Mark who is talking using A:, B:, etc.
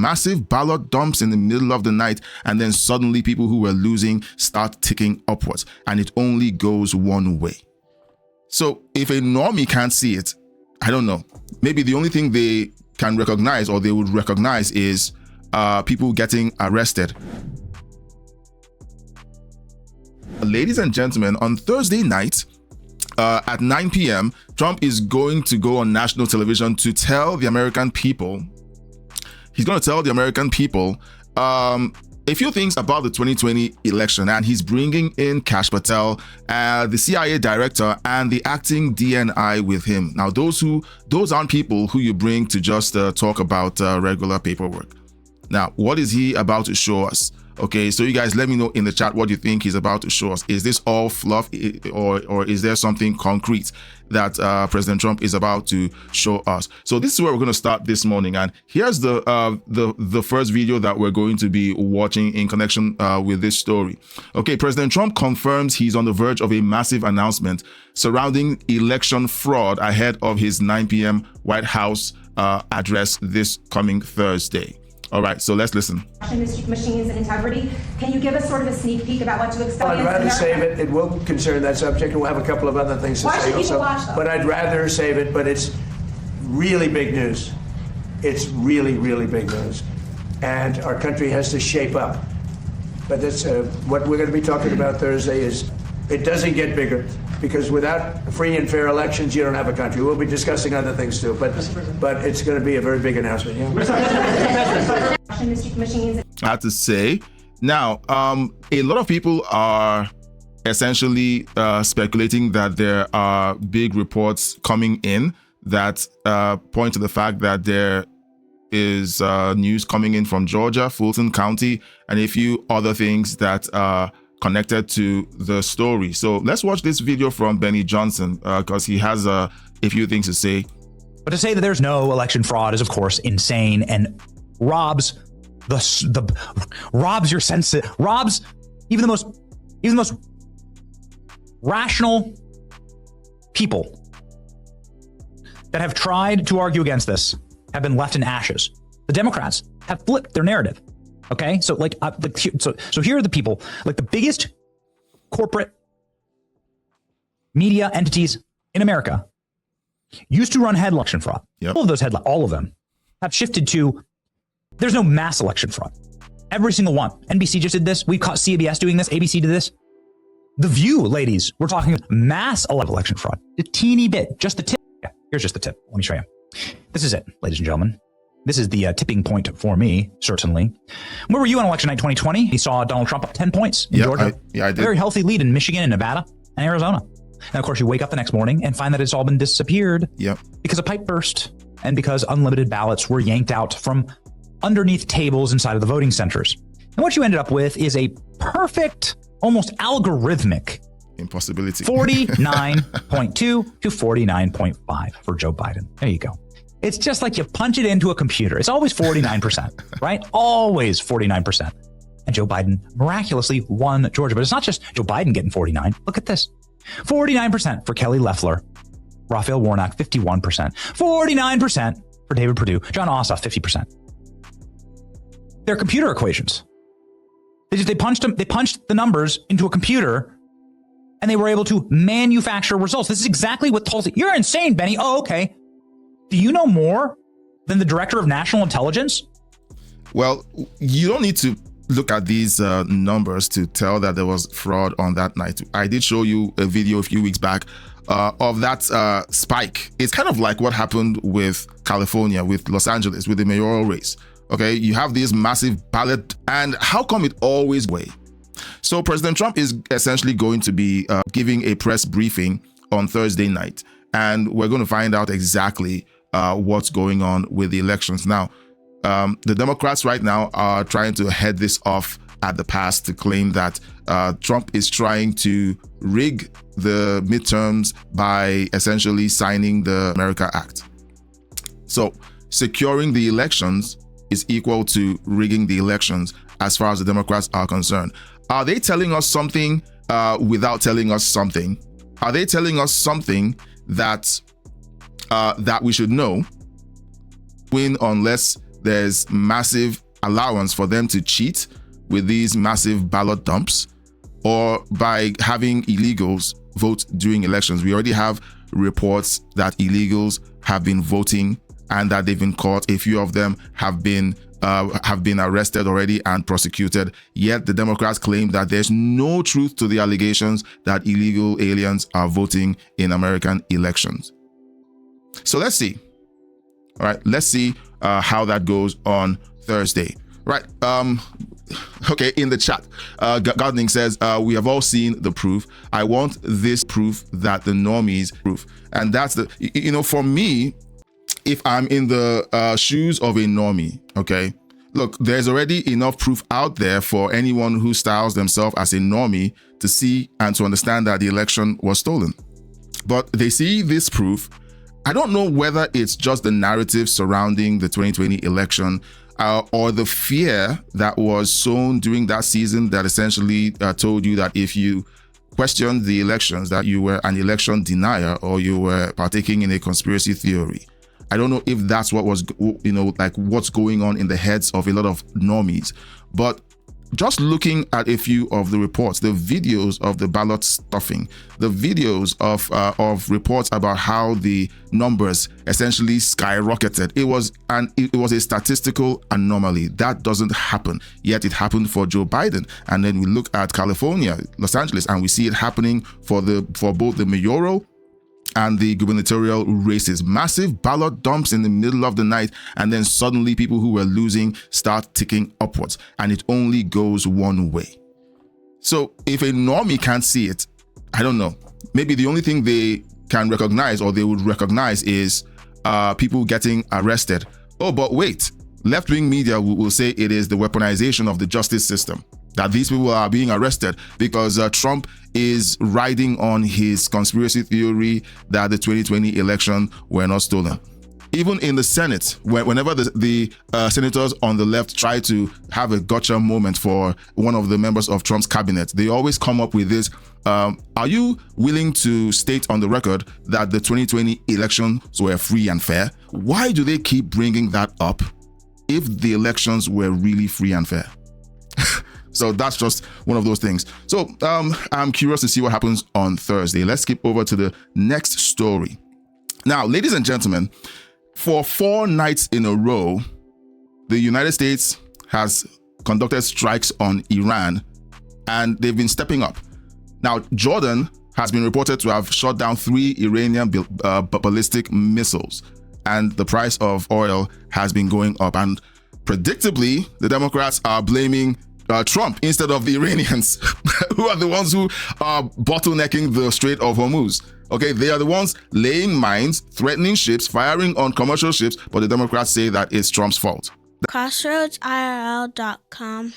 A: Massive ballot dumps in the middle of the night, and then suddenly people who were losing start ticking upwards, and it only goes one way. So if a normie can't see it, I don't know. Maybe the only thing they can recognize, or they would recognize, is people getting arrested. Ladies and gentlemen, on Thursday night at 9 p.m., Trump is going to go on national television to tell the American people, he's going to tell the American people a few things about the 2020 election, and he's bringing in Kash Patel, the CIA director, and the acting DNI with him. Now, those aren't people who you bring to just talk about regular paperwork. Now, what is he about to show us? Okay, so you guys let me know in the chat what you think he's about to show us. Is this all fluff, or is there something concrete that President Trump is about to show us? So this is where we're going to start this morning, and here's the first video that we're going to be watching in connection with this story. Okay, President Trump confirms he's on the verge of a massive announcement surrounding election fraud ahead of his 9 p.m. White House address this coming Thursday. All right, so let's listen.
B: Machines and integrity. Can you give us sort of a sneak peek about what to expect?
C: Well, I'd rather save it. It will concern that subject, and we'll have a couple of other things to
B: Why
C: say
B: should people
C: also.
B: watch them?
C: But I'd rather save it, but it's really big news. It's really, really big news. And our country has to shape up. But that's what we're going to be talking about Thursday is it doesn't get bigger, because without free and fair elections, you don't have a country. We'll be discussing other things too, but it's going to be a very big announcement. Yeah.
B: Machines.
A: I have to say, now, a lot of people are essentially speculating that there are big reports coming in that point to the fact that there is news coming in from Georgia, Fulton County, and a few other things that are connected to the story. So let's watch this video from Benny Johnson because he has a few things to say.
D: But to say that there's no election fraud is, of course, insane and robs robs your sense, robs even the most rational people that have tried to argue against this have been left in ashes. The Democrats have flipped their narrative. Okay, so so here are the people, like the biggest corporate media entities in America used to run head election fraud.
A: Yep.
D: All of them have shifted to there's no mass election fraud. Every single one. NBC just did this. We've caught CBS doing this. ABC did this. The View, ladies, we're talking mass election fraud. A teeny bit, just the tip. Yeah, here's just the tip. Let me show you. This is it, ladies and gentlemen. This is the tipping point for me, certainly. Where were you on election night 2020? You saw Donald Trump up 10 points in Georgia.
A: I did.
D: A very healthy lead in Michigan and Nevada and Arizona. And of course, you wake up the next morning and find that it's all been disappeared.
A: Yep.
D: Because a pipe burst and because unlimited ballots were yanked out from underneath tables inside of the voting centers. And what you ended up with is a perfect, almost algorithmic
A: impossibility.
D: 49.2 to 49.5 for Joe Biden. There you go. It's just like you punch it into a computer. It's always 49%, right? Always 49%. And Joe Biden miraculously won Georgia. But it's not just Joe Biden getting 49. Look at this. 49% for Kelly Loeffler. Raphael Warnock, 51%. 49% for David Perdue. John Ossoff, 50%. They're computer equations. They punched the numbers into a computer and they were able to manufacture results. This is exactly what Tulsi. You're insane, Benny. Oh, okay. Do you know more than the director of national intelligence?
A: Well, you don't need to look at these numbers to tell that there was fraud on that night. I did show you a video a few weeks back of that spike. It's kind of like what happened with California, with Los Angeles, with the mayoral race. Okay, you have this massive ballot, and how come it always way? So President Trump is essentially going to be giving a press briefing on Thursday night, and we're going to find out exactly what's going on with the elections. Now, the Democrats right now are trying to head this off at the pass to claim that Trump is trying to rig the midterms by essentially signing the America Act. So securing the elections is equal to rigging the elections as far as the Democrats are concerned. Are they telling us something without telling us something? Are they telling us something that that we should know? Win unless there's massive allowance for them to cheat with these massive ballot dumps, or by having illegals vote during elections. We already have reports that illegals have been voting and that they've been caught. A few of them have been arrested already and prosecuted. Yet the Democrats claim that there's no truth to the allegations that illegal aliens are voting in American elections. So let's see. All right, let's see how that goes on Thursday. Right. Okay, in the chat, Gardening says, we have all seen the proof. I want this proof that the normies proof. And that's for me, if I'm in the shoes of a normie, okay, look, there's already enough proof out there for anyone who styles themselves as a normie to see and to understand that the election was stolen. But they see this proof. I don't know whether it's just the narrative surrounding the 2020 election or the fear that was sown during that season that essentially told you that if you questioned the elections, that you were an election denier or you were partaking in a conspiracy theory. I don't know if that's what was, like what's going on in the heads of a lot of normies. But just looking at a few of the reports, the videos of the ballot stuffing, the videos of reports about how the numbers essentially skyrocketed, it was a statistical anomaly. That doesn't happen. Yet it happened for Joe Biden. And then we look at California, Los Angeles, and we see it happening for both the mayoral and the gubernatorial races. Massive ballot dumps in the middle of the night, and then suddenly people who were losing start ticking upwards, and it only goes one way. So if a normie can't see it, I don't know. Maybe the only thing they can recognize, or they would recognize, is people getting arrested. Oh, but wait, left-wing media will say it is the weaponization of the justice system, that these people are being arrested because Trump is riding on his conspiracy theory that the 2020 election were not stolen. Even in the Senate, whenever the senators on the left try to have a gotcha moment for one of the members of Trump's cabinet, they always come up with this, are you willing to state on the record that the 2020 elections were free and fair? Why do they keep bringing that up if the elections were really free and fair? So that's just one of those things. So I'm curious to see what happens on Thursday. Let's skip over to the next story. Now, ladies and gentlemen, for 4 nights in a row, the United States has conducted strikes on Iran, and they've been stepping up. Now, Jordan has been reported to have shot down 3 Iranian ballistic missiles, and the price of oil has been going up. And predictably, the Democrats are blaming Trump instead of the Iranians, who are the ones who are bottlenecking the Strait of Hormuz. Okay, they are the ones laying mines, threatening ships, firing on commercial ships, but the Democrats say that it's Trump's fault.
E: CrossroadsIRL.com